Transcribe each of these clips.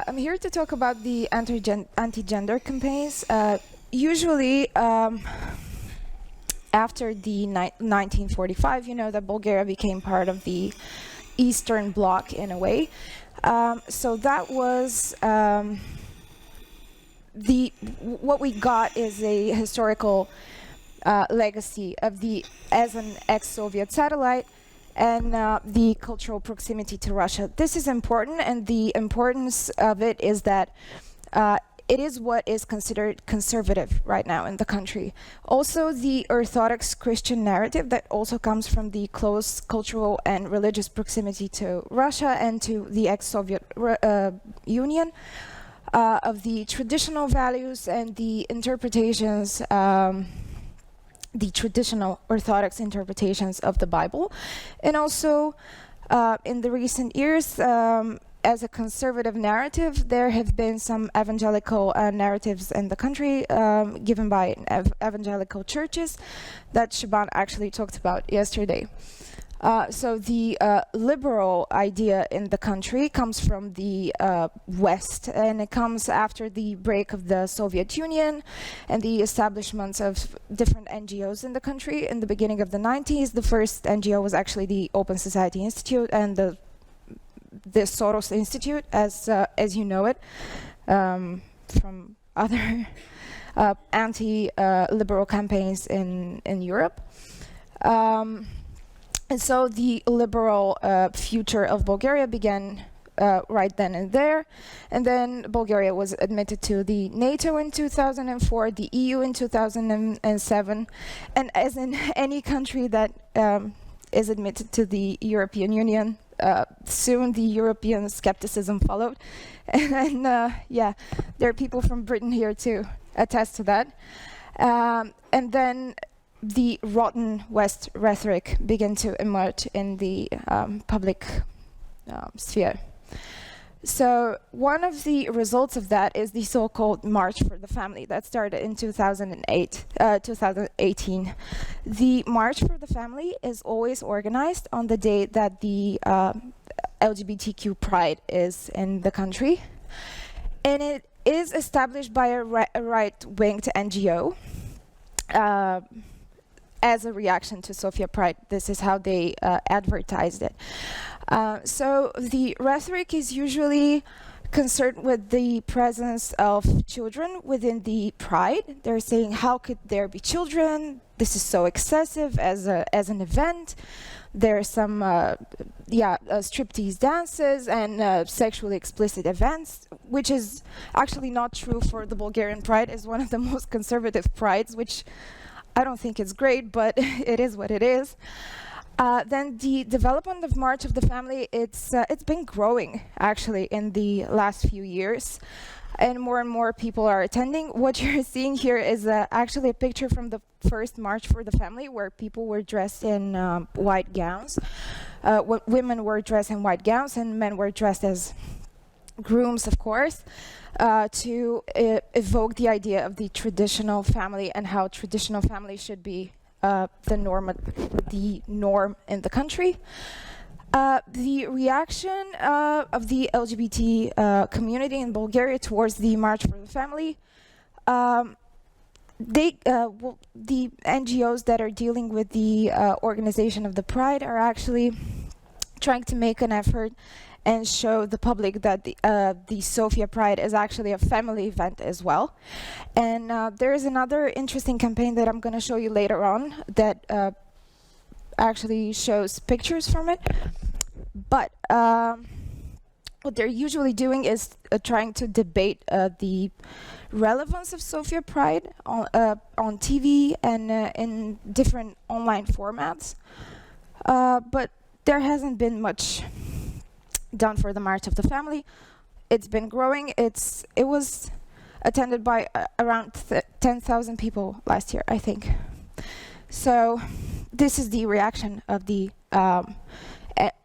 I'm here to talk about the anti-gender campaigns. Usually, after the 1945, you know that Bulgaria became part of the Eastern Bloc in a way. So that was what we got is a historical legacy of the as an ex-Soviet satellite and the cultural proximity to Russia. This is important, and the importance of it is that it is what is considered conservative right now in the country. Also, the Orthodox Christian narrative that also comes from the close cultural and religious proximity to Russia and to the ex-Soviet Union, of the traditional values and the interpretations, the traditional Orthodox interpretations of the Bible. And also, in the recent years, as a conservative narrative, there have been some evangelical narratives in the country given by evangelical churches that Shaban actually talked about yesterday. So the liberal idea in the country comes from the West, and it comes after the break of the Soviet Union and the establishments of different NGOs in the country. In the beginning of the 90s, the first NGO was actually the Open Society Institute and the Soros Institute, as you know it, from other anti-liberal campaigns in Europe. And so the liberal future of Bulgaria began right then and there. And then Bulgaria was admitted to the NATO in 2004, the EU in 2007. And as in any country that is admitted to the European Union, soon the European skepticism followed. And yeah, there are people from Britain here to attest to that. And then the rotten West rhetoric began to emerge in the public sphere. So one of the results of that is the so-called March for the Family that started in 2018. The March for the Family is always organized on the day that the LGBTQ Pride is in the country. And it is established by a right-winged NGO. As a reaction to Sofia Pride. This is how they advertised it. So the rhetoric is usually concerned with the presence of children within the Pride. They're saying, how could there be children? This is so excessive as an event. There are some striptease dances and sexually explicit events, which is actually not true for the Bulgarian Pride. It's one of the most conservative prides, which I don't think it's great, but it is what it is. Then the development of March of the Family, it's been growing actually in the last few years, and more people are attending. What you're seeing here is actually a picture from the first March for the Family, where people were dressed in white gowns. Women were dressed in white gowns, and men were dressed as grooms, of course. To evoke the idea of the traditional family and how traditional family should be the norm in the country. The reaction of the LGBT community in Bulgaria towards the March for the Family, the NGOs that are dealing with the organization of the Pride are actually trying to make an effort and show the public that the Sofia Pride is actually a family event as well. And there is another interesting campaign that I'm going to show you later on that actually shows pictures from it. But what they're usually doing is trying to debate the relevance of Sofia Pride on TV and in different online formats. But there hasn't been much done for the March of the Family. It's been growing. It was attended by around 10,000 people last year, I think. So this is the reaction of the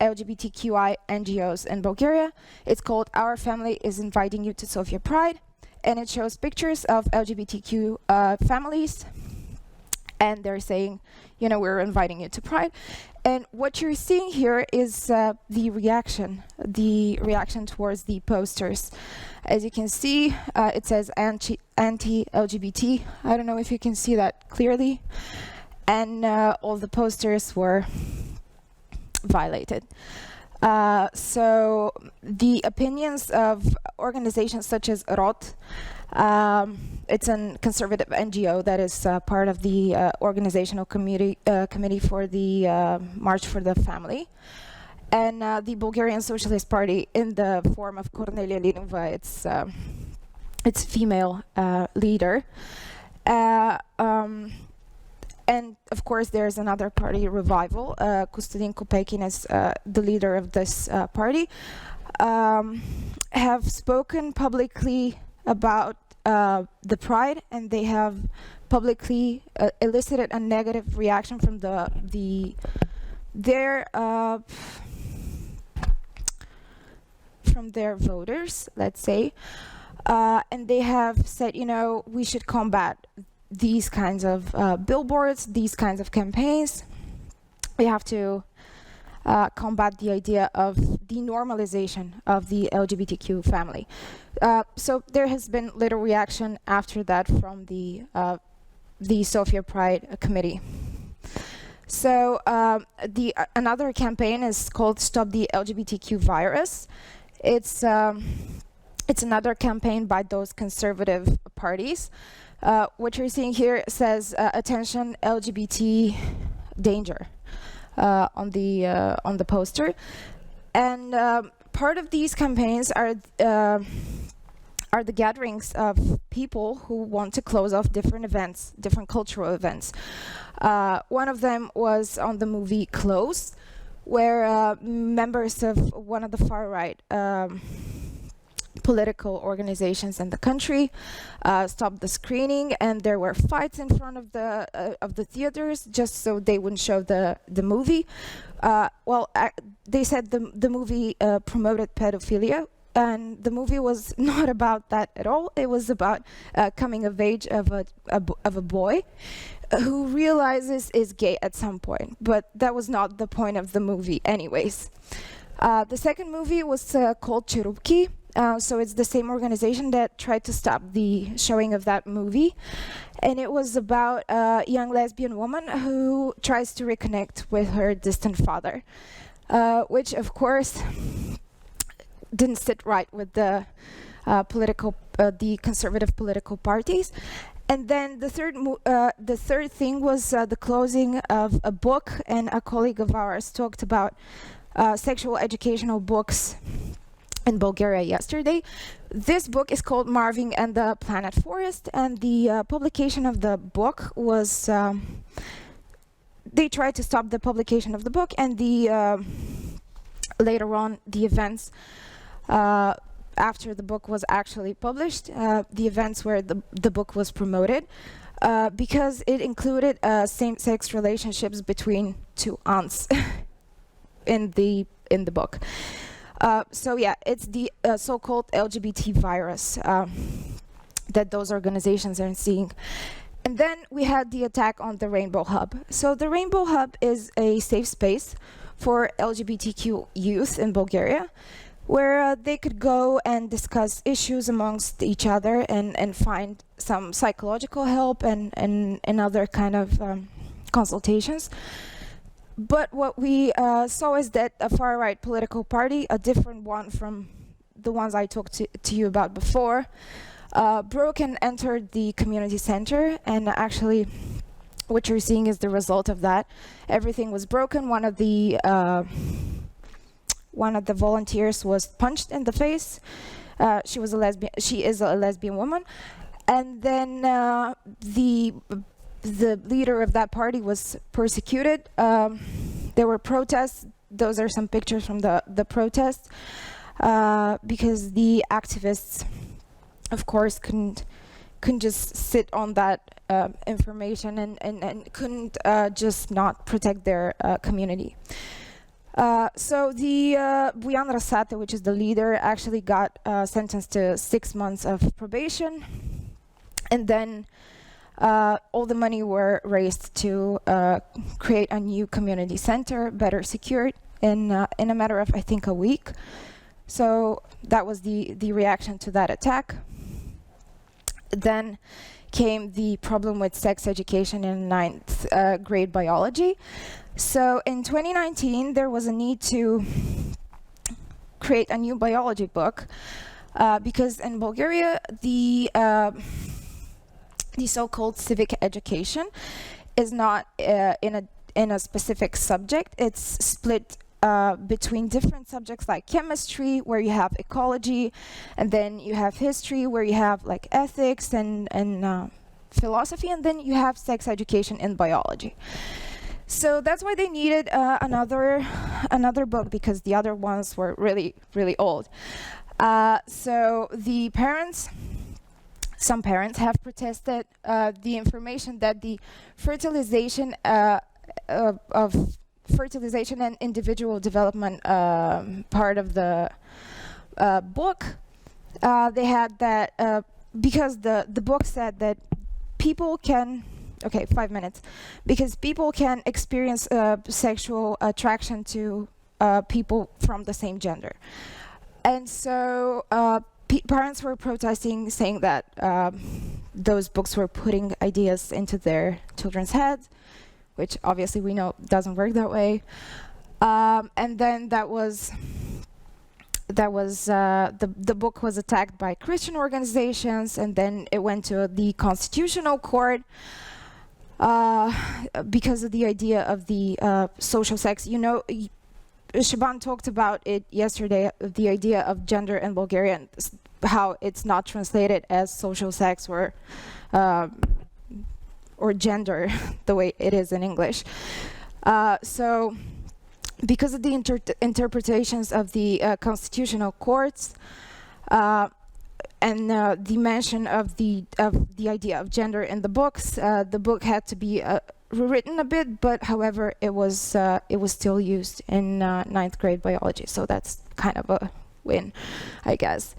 LGBTQI NGOs in Bulgaria. It's called Our Family is Inviting You to Sofia Pride, and it shows pictures of LGBTQ families, and they're saying, you know, we're inviting you to Pride. And what you're seeing here is the reaction towards the posters. As you can see, it says anti-LGBT. I don't know if you can see that clearly. And all the posters were violated. So the opinions of organizations such as ROT, it's a conservative NGO that is part of the organizational committee for the March for the Family, and the Bulgarian Socialist Party in the form of Cornelia Linova, its female leader. And of course, there's another party, Revival. Kostadin Kopekin is the leader of this party. Have spoken publicly about the Pride, and they have publicly elicited a negative reaction from their voters, let's say, and they have said, we should combat these kinds of billboards, these kinds of campaigns. We have to combat the idea of denormalization of the LGBTQ family. So there has been little reaction after that from the Sofia Pride Committee. So another campaign is called Stop the LGBTQ Virus. It's another campaign by those conservative parties. What you're seeing here says attention LGBT danger on the poster, and part of these campaigns are the gatherings of people who want to close off different events, different cultural events. One of them was on the movie Close, where members of one of the far right political organizations in the country stopped the screening, and there were fights in front of the theaters just so they wouldn't show the movie. They said the movie promoted pedophilia, and the movie was not about that at all. It was about coming of age of a boy who realizes is gay at some point, but that was not the point of the movie anyways. The second movie was called Cherubki. So it's the same organization that tried to stop the showing of that movie. And it was about a young lesbian woman who tries to reconnect with her distant father, which of course didn't sit right with the conservative political parties. And then the third thing was the closing of a book, and a colleague of ours talked about sexual educational books in Bulgaria yesterday. This book is called Marvin and the Planet Forest, and the publication of the book was they tried to stop the publication of the book, and later on the events after the book was actually published, the events where the book was promoted, because it included same-sex relationships between two aunts in the book. So yeah, it's the so-called LGBT virus that those organizations are seeing. And then we had the attack on the Rainbow Hub. So the Rainbow Hub is a safe space for LGBTQ youth in Bulgaria, where they could go and discuss issues amongst each other and find some psychological help and other kind of consultations. But what we saw is that a far-right political party, a different one from the ones I talked to you about before, broke and entered the community center, and actually what you're seeing is the result of that. Everything was broken. One of the volunteers was punched in the face. She is a lesbian woman. And then the leader of that party was persecuted. There were protests. Those are some pictures from the protests, because the activists, of course, couldn't just sit on that information and couldn't just not protect their community. So the Boyan Rasate, which is the leader, actually got sentenced to 6 months of probation, and then All the money were raised to create a new community center, better secured, in a matter of, I think, a week. So that was the reaction to that attack. Then came the problem with sex education in ninth grade biology. So in 2019, there was a need to create a new biology book because in Bulgaria, the so-called civic education is not in a specific subject. It's split between different subjects like chemistry, where you have ecology, and then you have history, where you have like ethics and philosophy, and then you have sex education in biology. So that's why they needed another book, because the other ones were really, really old. So the parents, some parents have protested the information that the fertilization of fertilization and individual development part of the book. They had that because the book said that people can, okay, 5 minutes, because people can experience sexual attraction to people from the same gender. And so parents were protesting, saying that those books were putting ideas into their children's heads, which obviously we know doesn't work that way. And then the book was attacked by Christian organizations, and then it went to the Constitutional Court because of the idea of the social sex. You know, Shaban talked about it yesterday, the idea of gender in Bulgarian, how it's not translated as social sex or gender the way it is in English. So because of the interpretations of the constitutional courts and the mention of the idea of gender in the books, the book had to be rewritten a bit, but however, it was still used in ninth grade biology, so that's kind of a win, I guess.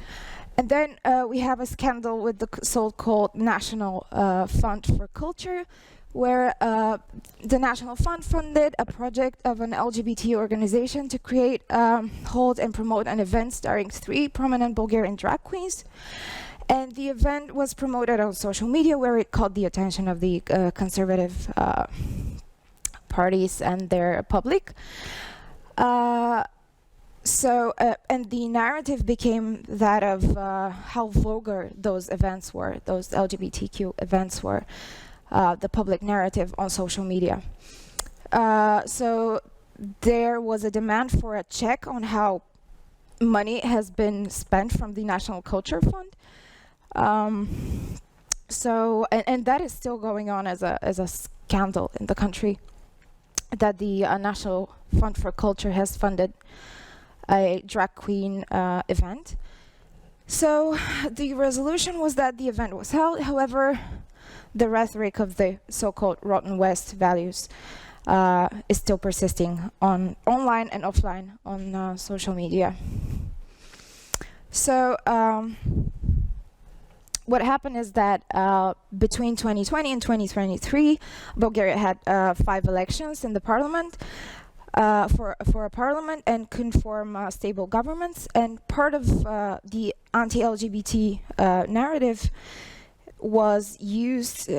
And then we have a scandal with the so-called National Fund for Culture, where the National Fund funded a project of an LGBT organization to create, hold and promote an event starring 3 prominent Bulgarian drag queens. And the event was promoted on social media, where it caught the attention of the conservative parties and their public. And the narrative became that of how vulgar those events were, those LGBTQ events were, the public narrative on social media. So there was a demand for a check on how money has been spent from the National Culture Fund. And that is still going on as a scandal in the country, that the National Fund for Culture has funded a drag queen event. So the resolution was that the event was held. However, the rhetoric of the so-called Rotten West values is still persisting online and offline on social media. So what happened is that between 2020 and 2023, Bulgaria had 5 elections in the parliament for a parliament, and couldn't form stable governments. And part of the anti-LGBT narrative was used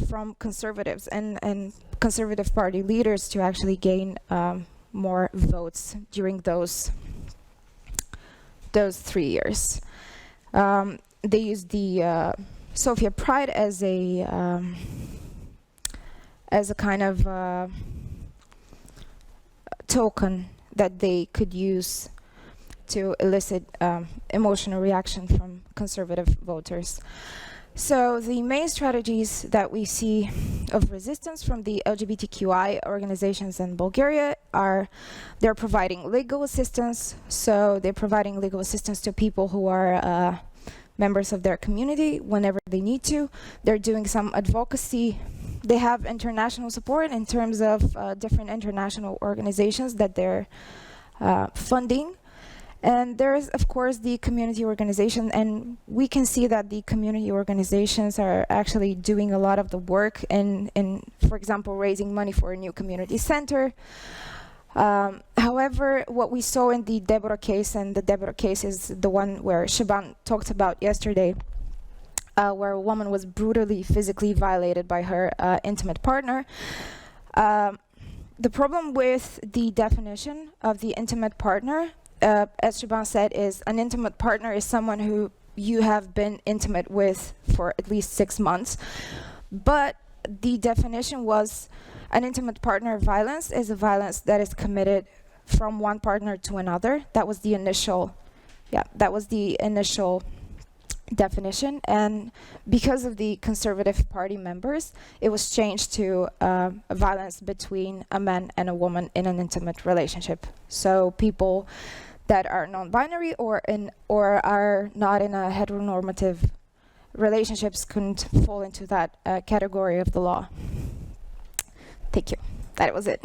from conservatives and conservative party leaders to actually gain more votes during those 3 years. They used the Sofia Pride as a kind of token that they could use to elicit emotional reaction from conservative voters. So the main strategies that we see of resistance from the LGBTQI organizations in Bulgaria are they're providing legal assistance. So they're providing legal assistance to people who are members of their community whenever they need to. They're doing some advocacy. They have international support in terms of different international organizations that they're funding. And there is, of course, the community organization, and we can see that the community organizations are actually doing a lot of the work in for example, raising money for a new community center. However, what we saw in the Deborah case, and the Deborah case is the one where Shaban talked about yesterday, where a woman was brutally physically violated by her intimate partner. The problem with the definition of the intimate partner, as Shaban said, is an intimate partner is someone who you have been intimate with for at least 6 months. But the definition was an intimate partner violence is a violence that is committed from one partner to another. That was the initial, definition. And because of the Conservative Party members, it was changed to a violence between a man and a woman in an intimate relationship. So people that are non-binary or are not in a heteronormative relationships couldn't fall into that category of the law. Thank you. That was it.